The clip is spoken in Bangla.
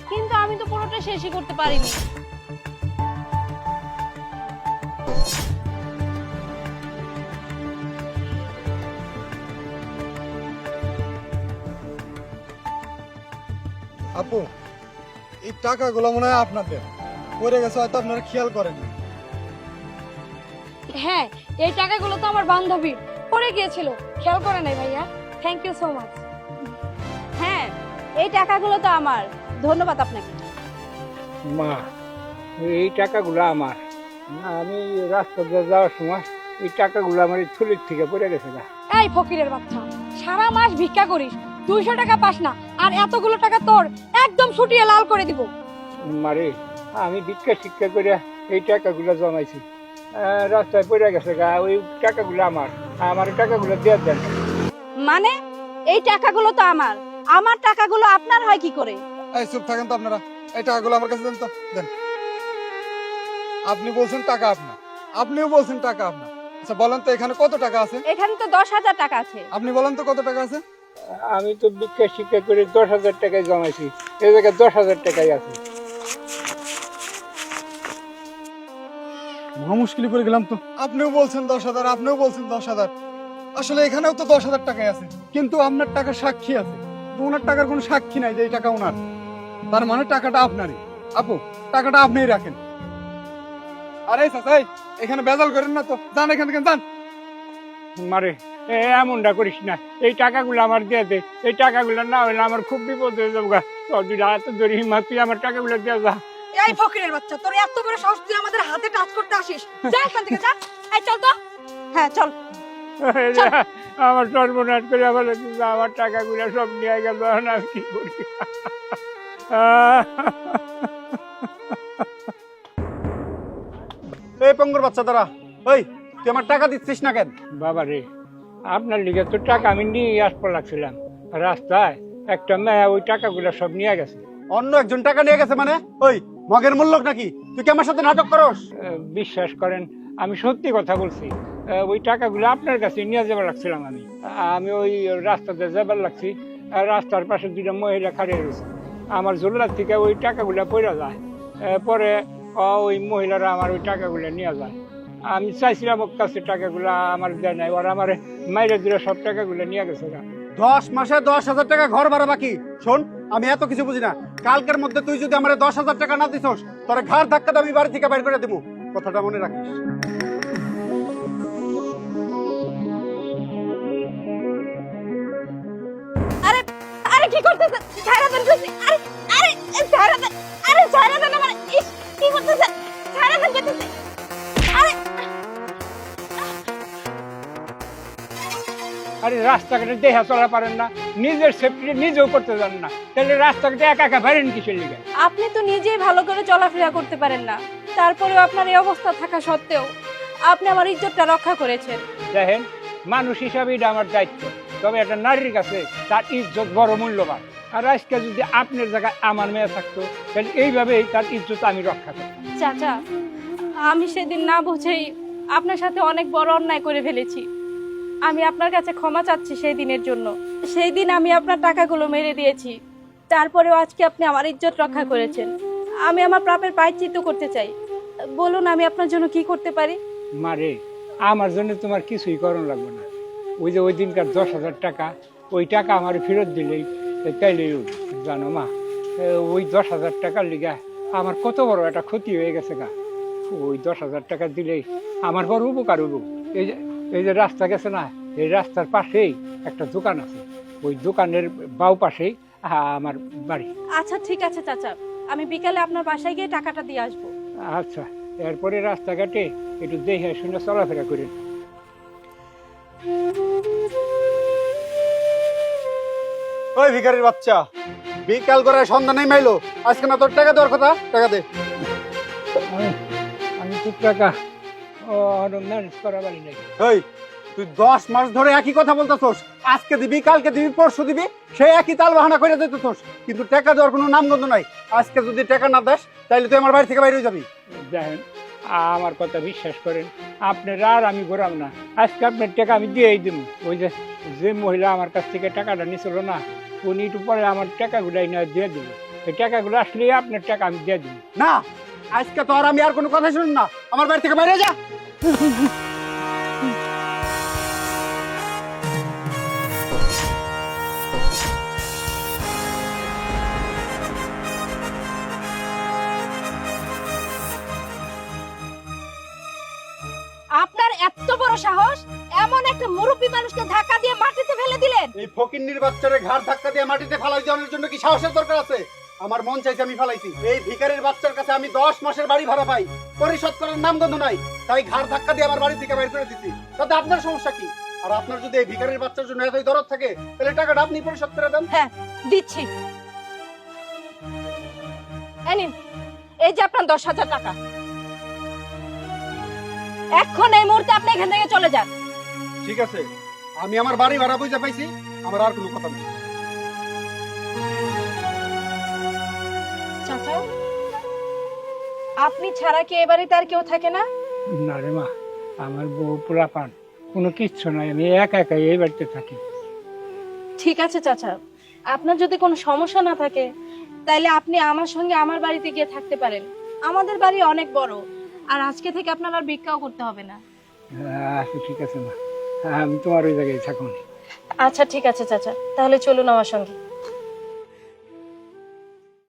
কিন্তু আমি তো পুরোটা শেষই করতে পারিনি। আপু, এই টাকাগুলো মনে হয় আপনাদের পড়ে গেছে, হয়তো আপনারা খেয়াল করেননি। হ্যাঁ, এই টাকাগুলো তো আমার বান্ধবীর পড়ে গিয়েছিল, খেয়াল করে নাই ভাইয়া। Thank you so much. হ্যাঁ, এই টাকাগুলো তো আমার, ধন্যবাদ আপনাকে। মা, এই টাকাগুলো আমার। আমি রাস্তা দিয়ে যাওয়ার সময় এই টাকাগুলো আমার এই থলির থেকে পড়ে গেছে না। এই ফকিরের বাচ্চা, সারা মাস ভিক্ষা করিস, 200 টাকা পাস না, আর এতগুলো টাকা তোর একদম ছুটিয়ে লাল করে দিব। মারে, আমি ভিক্ষা শিক্ষা করে এই টাকাগুলো জমাইছি, রাস্তায় পড়ে গেছে গা। ওই টাকাগুলো আমার, আমার টাকাগুলো দিয়ে দেন। মানে এই টাকাগুলো তো আমার, আমার টাকাগুলো আপনার হয় কি করে? এই চুপ থাকেন তো আপনারা, এই টাকাগুলো আমার কাছে দেন তো, দেন। আপনি বলছেন টাকা আপনার, আপনিও বলছেন টাকা আপনার। আচ্ছা বলেন তো এখানে কত টাকা আছে? এখানে তো 10,000 টাকা আছে। আপনি বলেন তো কত টাকা আছে? আমি তো ভিক্ষা শিক্ষা করে 10,000 টাকায় জমাইছি, এই জায়গায় 10,000 টাকাই আছে। মহা মুশকিলে পড়ে গেলাম তো। আপনিও বলছেন 10,000, আপনিও বলছেন 10,000। আসলে এখানেও তো 10,000 টাকাই আছে, কিন্তু আপনার টাকার সাক্ষী আছে, তো ওনার টাকার কোনো সাক্ষী নাই যে এই টাকা ওনার। তার মানে টাকাটা আপনারই। আপু, টাকাটা আপনিই রাখেন। আরে চাচাই, এখানে বেজাল করেন না তো, যান এখান থেকে যান। মারে, এমনটা করিস না, এই টাকাগুলো আমার দিয়ে দে। এই টাকাগুলো না হলে আমার খুব বিপদ হয়ে যাবো গা। তুই হাতে ধরে হিম্মত, তুই আমার টাকাগুলো দিয়ে যা। এই ফকিরের বাচ্চা, তোর এত বড় সাহস, তুই আমাদের হাতে টাচ করতে আসিস? যা এখান থেকে যা। এই চল তো। হ্যাঁ চল। আমার সর্বনাশ করে আমার টাকাগুলো সব নিয়ে গেল, আমি কি করি? এই পঙ্গুর বাচ্চা দাঁড়া, ওই তুই আমার টাকা দিচ্ছিস না কেন? বাবা রে, আপনার লিগে তো টাকা আমি নিয়ে আসতে লাগছিলাম, রাস্তায় একটা মেয়ে ওই টাকাগুলো সব নিয়ে গেছে। অন্য একজন টাকা নিয়ে গেছে মানে? ওই মগের মূল্য নাকি? তুই কি আমার সাথে নাটক করস? বিশ্বাস করেন, আমি সত্যি কথা বলছি। ওই টাকাগুলো আপনার কাছে নিয়ে যাবার লাগছিলাম। আমি ওই রাস্তাতে যাবার লাগছি, রাস্তার পাশে দুইটা মহিলা খাড়িয়ে রয়েছে, আমার জোলার থেকে ওই টাকাগুলো পড়ে যায়। পরে ওই মহিলারা আমার ওই টাকাগুলো নিয়ে যায়। আমি চাইছিলাম ওর কাছে টাকাগুলো আমার দেয় নাই, ওরা আমার মাইরে দিলে সব টাকাগুলো নিয়ে গেছে। 10 মাসে 10,000 টাকা ঘর ভাড়া বাকি। শোন, আমি এত কিছু বুঝি না। কালকের মধ্যে তুই যদি আমার 10,000 টাকা না দিছস, তোর ঘাড় ধাক্কা দিয়ে আমি বাড়ি থেকে বাইর করে দেবো। কথাটা মনে রাখিস। আরে আরে কি করতেছ? ছাড়া দেন কইছি। আরে আরে ছাড়া দেন। আরে ছাড়া দেন আমার। ইস, কি করতেছ? ছাড়া দেন কইতেছি। আরে আরে রাস্তাঘাটে দেখা চলা পারেন না, নিজের সেফটি নিজেও করতে জানেন না, তাহলে রাস্তাঘাটে একা একা বাইরেন কিসের লিগে? আপনি তো নিজেই ভালো করে চলাফেরা করতে পারেন না, তারপরেও আপনার এই অবস্থা থাকা সত্ত্বেও আপনি আমার ইজ্জতটা রক্ষা করেছেন। দেখেন, মানুষ হিসাবে এটা আমার দায়িত্ব, তবে একটা নারীর কাছে তার ইজ্জত বড় মূল্যবান। আর আজকে যদি আপনার জায়গায় আমার মেয়ে থাকতো, তাহলে এইভাবেই তার ইজ্জত আমি রক্ষা করতাম। চাচা, আমি সেদিন না বুঝেই আপনার সাথে অনেক বড় অন্যায় করে ফেলেছি। আমি আপনার কাছে ক্ষমা চাচ্ছি সেই দিনের জন্য। সেই দিন আমি আপনার টাকাগুলো মেরে দিয়েছি, তারপরেও আজকে আপনি আমার ইজ্জত রক্ষা করেছেন। আমি আমার প্রাপের প্রায়শ্চিত্ত করতে চাই। বলুন, আমি আপনার জন্য কি করতে পারি? মারে, আমার জন্য তোমার কিছুই করণ লাগবে না। ওই যে ওই দিনকার 10,000 টাকা, ওই টাকা আমার ফেরত দিলেই তাইলেই জানো মা, ওই 10,000 টাকার লিগা আমার কত বড় একটা ক্ষতি হয়ে গেছে গা। ওই 10,000 টাকা দিলেই আমার বড় উপকার হইব। এই যে রাস্তা গেছে না, এই রাস্তার পাশেই একটা দোকান আছে, ওই দোকানের বাউ পাশেই আমার বাড়ি। আচ্ছা ঠিক আছে চাচা, আমি বিকালে আপনার বাসায় গিয়ে টাকাটা দিয়ে আসবো। আচ্ছা, এরপরে রাস্তাঘাটে একটু দেখে শুনে চলাফেরা করেন। ওই ভিখারির বাচ্চা, বিকাল করে সন্ধ্যা নেই মাইলো, আজকে না তোর টাকা দেওয়ার কথা, টাকা দে। আমি তো টাকা ম্যানেজ করা পারি নাই। ওই তুই 10 মাস ধরে একই কথা বলতেছস, আজকে দিবি, কালকে দিবি, পরশু দিবি, সেই একই তাল বাহানা করে দিতেছস, কিন্তু টাকা দেওয়ার কোনো নামগন্ধ নাই। আজকে যদি টাকা না দেস, তাহলে তুই আমার বাড়ি থেকে বাইরে যাবি। দেখেন, আমার কথা বিশ্বাস করেন, আপনার আর আমি ঘোরাম না। আজকে আপনার টাকা আমি দিয়েই দেবো। ওই যে মহিলা আমার কাছ থেকে টাকাটা নিছিল না, উনি একটু পরে আমার টাকাগুলাই না দিয়ে দেবো। এই টাকাগুলো আসলে আপনার টাকা আমি দিয়ে দিই। না, আজকে তো আর আমি আর কোনো কথা শুনুন না, আমার বাড়ি থেকে বাইরে যা। আপনার এত বড় সাহস, এমন একটা মুরব্বী মানুষকে ধাক্কা দিয়ে মাটিতে ফেলে দিলেন। এই ফকিন্নির বাচ্চারে ঘাড় ধাক্কা দিয়ে মাটিতে ফেলাই দেওয়ার জন্য কি সাহসের দরকার আছে? আমার মন চাইছে আমি ফেলাইছি। এই ভিখারির বাচ্চার কাছে আমি 10 মাসের বাড়ি ভাড়া পাই, পরিশোধ করার নামগন্ধ নাই, তাই ঘাড় ধাক্কা দিয়ে আমার বাড়ি থেকে বাইর করে দিছি। তাতে আপনার সমস্যা কি? আর আপনার যদি এই ভিখারির বাচ্চার জন্য এতই দরদ থাকে, তাহলে টাকাটা আপনি পরিশোধ করে দেন। হ্যাঁ, দিচ্ছি। এই নিন, এই যে আপনার 10,000 টাকা। এখন এই মুহূর্তে আপনি এখান থেকে চলে যান। ঠিক আছে, আমি আমার বাড়ি ভাড়া বুঝে পাইছি, আমার আর কোনো কথা নেই। চাচা, আপনি ছাড়া কি এ বাড়িতে আর কেউ থাকে না? না রে মা, আমার বউ পোলাপান কোনো কিচ্ছু নাই, আমি একা একা এই বাড়িতে থাকি। ঠিক আছে চাচা, আপনার যদি কোনো সমস্যা না থাকে তাইলে আপনি আমার সঙ্গে আমার বাড়িতে গিয়ে থাকতে পারেন। আমাদের বাড়ি অনেক বড়, আর আজকে থেকে আপনার আর ভিক্ষাও করতে হবে না। আচ্ছা ঠিক আছে মা, আমি তোমার ওই জায়গায় থাকুন। আচ্ছা ঠিক আছে চাচা, তাহলে চলুন আমার সঙ্গে।